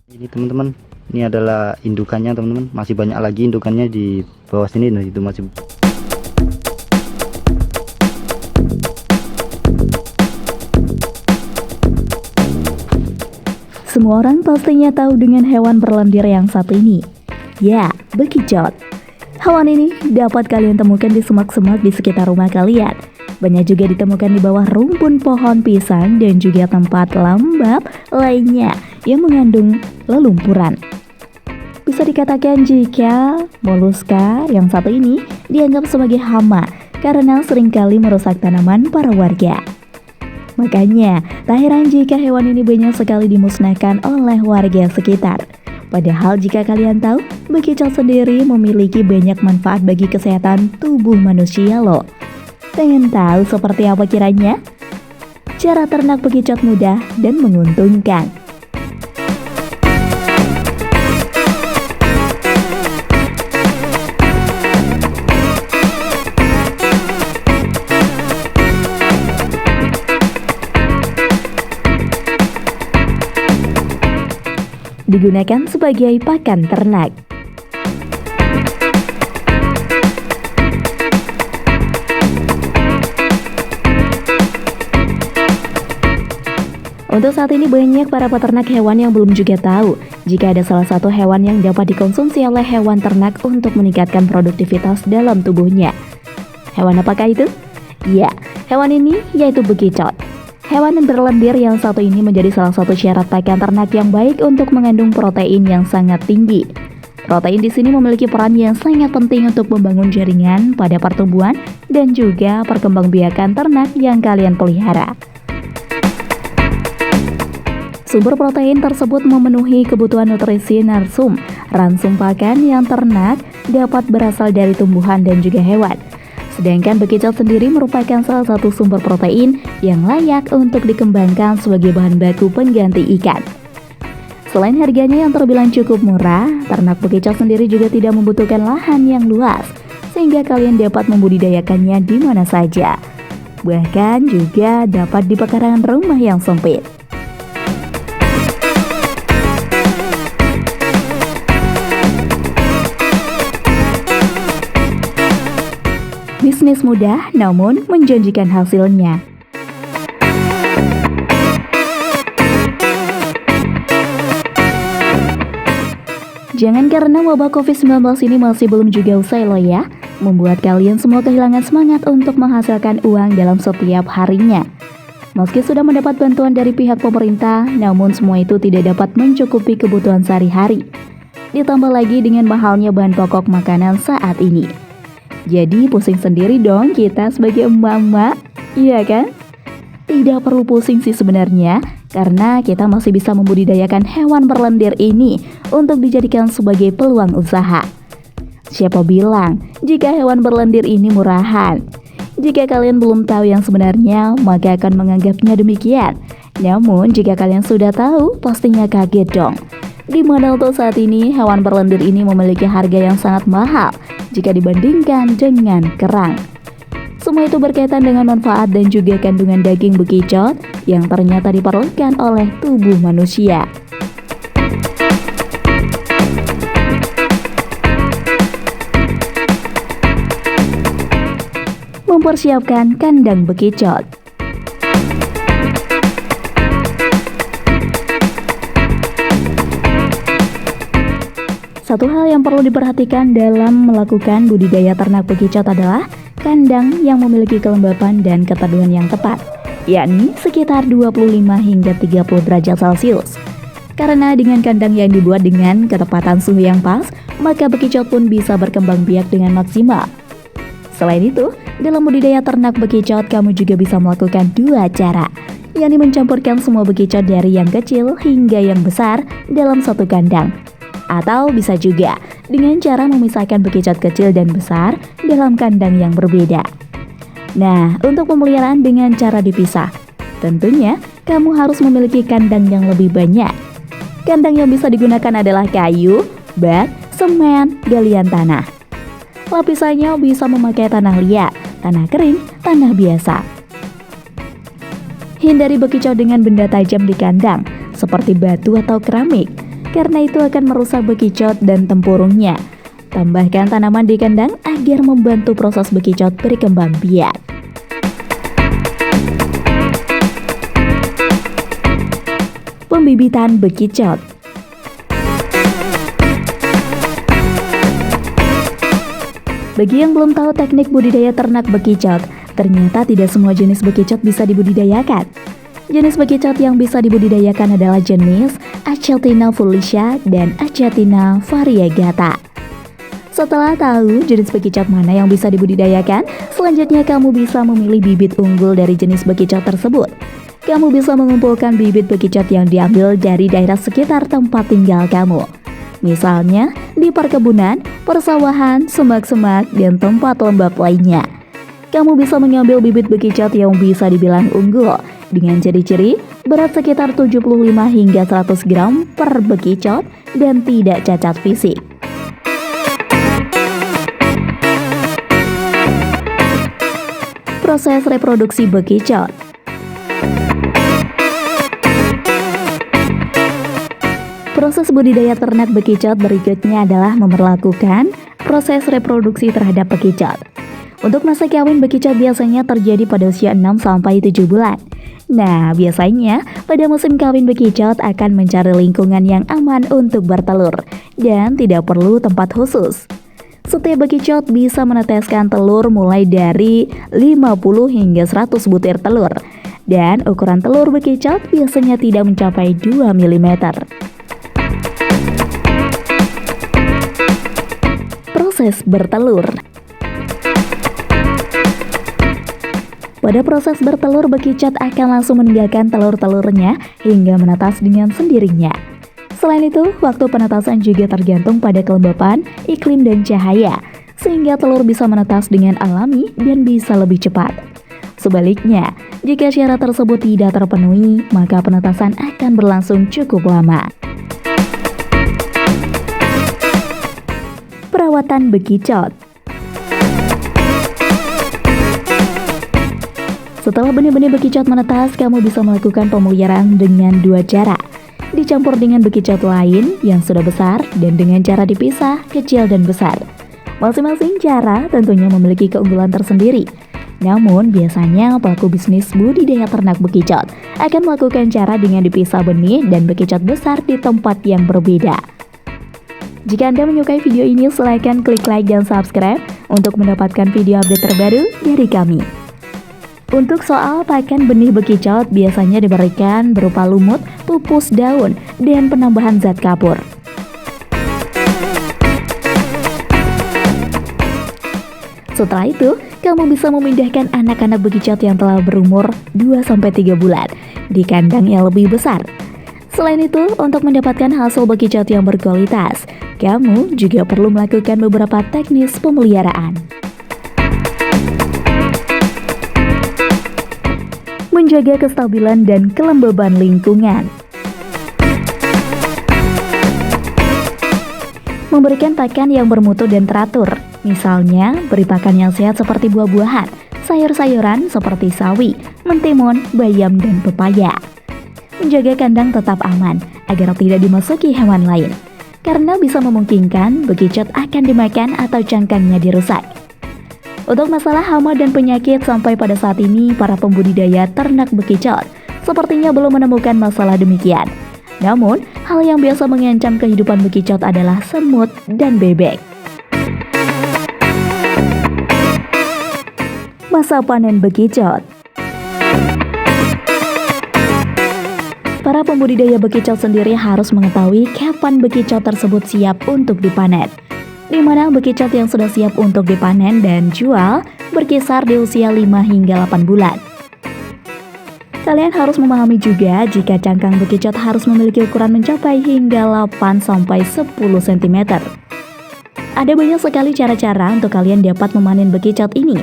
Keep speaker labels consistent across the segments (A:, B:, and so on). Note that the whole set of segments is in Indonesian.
A: Ini teman-teman, ini adalah indukannya teman-teman, masih banyak lagi indukannya di bawah sini. Nah itu masih.
B: Semua orang pastinya tahu dengan hewan berlendir yang satu ini. Ya, bekicot. Hewan ini dapat kalian temukan di semak-semak di sekitar rumah kalian. Banyak juga ditemukan di bawah rumpun pohon pisang dan juga tempat lembab lainnya yang mengandung lelumpuran. Bisa dikatakan jika moluska yang satu ini dianggap sebagai hama karena seringkali merusak tanaman para warga. Makanya, tak heran jika hewan ini banyak sekali dimusnahkan oleh warga sekitar. Padahal jika kalian tahu, bekicot sendiri memiliki banyak manfaat bagi kesehatan tubuh manusia loh. Pengen tahu seperti apa kiranya? Cara ternak bekicot mudah dan menguntungkan. Digunakan sebagai pakan ternak. Untuk saat ini banyak para peternak hewan yang belum juga tahu jika ada salah satu hewan yang dapat dikonsumsi oleh hewan ternak untuk meningkatkan produktivitas dalam tubuhnya. Hewan apakah itu? Ya, hewan ini yaitu bekicot. Hewan berlendir yang satu ini menjadi salah satu syarat pakan ternak yang baik untuk mengandung protein yang sangat tinggi. Protein di sini memiliki peran yang sangat penting untuk membangun jaringan pada pertumbuhan dan juga perkembangbiakan ternak yang kalian pelihara. Sumber protein tersebut memenuhi kebutuhan nutrisi narsum, ransum pakan yang ternak dapat berasal dari tumbuhan dan juga hewan. Sedangkan bekicot sendiri merupakan salah satu sumber protein yang layak untuk dikembangkan sebagai bahan baku pengganti ikan. Selain harganya yang terbilang cukup murah, ternak bekicot sendiri juga tidak membutuhkan lahan yang luas, sehingga kalian dapat membudidayakannya di mana saja. Bahkan juga dapat di pekarangan rumah yang sempit. Bisnis mudah namun menjanjikan hasilnya. Jangan karena wabah COVID-19 ini masih belum juga usai loh ya, membuat kalian semua kehilangan semangat untuk menghasilkan uang dalam setiap harinya. Meski sudah mendapat bantuan dari pihak pemerintah, namun semua itu tidak dapat mencukupi kebutuhan sehari-hari. Ditambah lagi dengan mahalnya bahan pokok makanan saat ini. Jadi pusing sendiri dong kita sebagai emak-emak, iya kan? Tidak perlu pusing sih sebenarnya, karena kita masih bisa membudidayakan hewan berlendir ini untuk dijadikan sebagai peluang usaha. Siapa bilang jika hewan berlendir ini murahan? Jika kalian belum tahu yang sebenarnya, maka akan menganggapnya demikian. Namun jika kalian sudah tahu, pastinya kaget dong. Di mana untuk saat ini hewan berlendir ini memiliki harga yang sangat mahal jika dibandingkan dengan kerang. Semua itu berkaitan dengan manfaat dan juga kandungan daging bekicot yang ternyata diperlukan oleh tubuh manusia. Mempersiapkan kandang bekicot. Satu hal yang perlu diperhatikan dalam melakukan budidaya ternak bekicot adalah kandang yang memiliki kelembapan dan keteduhan yang tepat, yakni sekitar 25 hingga 30 derajat Celcius. Karena dengan kandang yang dibuat dengan ketepatan suhu yang pas, maka bekicot pun bisa berkembang biak dengan maksimal. Selain itu, dalam budidaya ternak bekicot kamu juga bisa melakukan dua cara, yakni mencampurkan semua bekicot dari yang kecil hingga yang besar dalam satu kandang. Atau bisa juga dengan cara memisahkan bekicot kecil dan besar dalam kandang yang berbeda. Nah, untuk pemeliharaan dengan cara dipisah, tentunya kamu harus memiliki kandang yang lebih banyak. Kandang yang bisa digunakan adalah kayu, bak, semen, galian tanah. Lapisannya bisa memakai tanah liat, tanah kering, tanah biasa. Hindari bekicot dengan benda tajam di kandang, seperti batu atau keramik. karena itu akan merusak bekicot dan tempurungnya. Tambahkan tanaman di kandang agar membantu proses bekicot berkembang biak. Pembibitan bekicot. Bagi yang belum tahu teknik budidaya ternak bekicot, ternyata tidak semua jenis bekicot bisa dibudidayakan. Jenis bekicot yang bisa dibudidayakan adalah jenis Achatina fulicia dan Achatina variegata. Setelah tahu jenis bekicot mana yang bisa dibudidayakan, selanjutnya kamu bisa memilih bibit unggul dari jenis bekicot tersebut. Kamu bisa mengumpulkan bibit bekicot yang diambil dari daerah sekitar tempat tinggal kamu. Misalnya di perkebunan, persawahan, semak-semak, dan tempat lembab lainnya. Kamu bisa mengambil bibit bekicot yang bisa dibilang unggul dengan ciri-ciri berat sekitar 75 hingga 100 gram per bekicot dan tidak cacat fisik. Proses reproduksi bekicot. Proses budidaya ternak bekicot berikutnya adalah memperlakukan proses reproduksi terhadap bekicot. Untuk masa kawin bekicot biasanya terjadi pada usia 6-7 bulan. Nah, biasanya pada musim kawin bekicot akan mencari lingkungan yang aman untuk bertelur dan tidak perlu tempat khusus. Setiap bekicot bisa meneteskan telur mulai dari 50 hingga 100 butir telur. Dan ukuran telur bekicot biasanya tidak mencapai 2 mm. Proses bertelur. Pada proses bertelur, bekicot akan langsung meninggalkan telur-telurnya hingga menetas dengan sendirinya. Selain itu, waktu penetasan juga tergantung pada kelembapan, iklim, dan cahaya, sehingga telur bisa menetas dengan alami dan bisa lebih cepat. Sebaliknya, jika syarat tersebut tidak terpenuhi, maka penetasan akan berlangsung cukup lama. Perawatan bekicot. Setelah benih-benih bekicot menetas, kamu bisa melakukan pemeliharaan dengan dua cara. Dicampur dengan bekicot lain yang sudah besar dan dengan cara dipisah kecil dan besar. Masing-masing cara tentunya memiliki keunggulan tersendiri. Namun, biasanya pelaku bisnis budidaya ternak bekicot akan melakukan cara dengan dipisah benih dan bekicot besar di tempat yang berbeda. Jika Anda menyukai video ini, silahkan klik like dan subscribe untuk mendapatkan video update terbaru dari kami. Untuk soal pakan benih bekicot biasanya diberikan berupa lumut, pupus daun, dan penambahan zat kapur. Setelah itu, kamu bisa memindahkan anak-anak bekicot yang telah berumur 2-3 bulan di kandang yang lebih besar. Selain itu, untuk mendapatkan hasil bekicot yang berkualitas, kamu juga perlu melakukan beberapa teknis pemeliharaan. Menjaga kestabilan dan kelembaban lingkungan. Memberikan pakan yang bermutu dan teratur. Misalnya, beri pakan yang sehat seperti buah-buahan, sayur-sayuran seperti sawi, mentimun, bayam, dan pepaya. Menjaga kandang tetap aman agar tidak dimasuki hewan lain, karena bisa memungkinkan bekicot akan dimakan atau cangkangnya dirusak. Untuk masalah hama dan penyakit, sampai pada saat ini para pembudidaya ternak bekicot sepertinya belum menemukan masalah demikian. Namun, hal yang biasa mengancam kehidupan bekicot adalah semut dan bebek. Masa panen bekicot. Para pembudidaya bekicot sendiri harus mengetahui kapan bekicot tersebut siap untuk dipanen, di mana bekicot yang sudah siap untuk dipanen dan jual berkisar di usia 5 hingga 8 bulan. Kalian harus memahami juga jika cangkang bekicot harus memiliki ukuran mencapai hingga 8-10 cm. Ada banyak sekali cara-cara untuk kalian dapat memanen bekicot ini.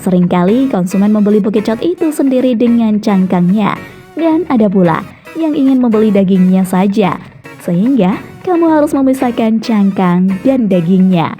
B: Seringkali konsumen membeli bekicot itu sendiri dengan cangkangnya, dan ada pula yang ingin membeli dagingnya saja, sehingga kamu harus memisahkan cangkang dan dagingnya.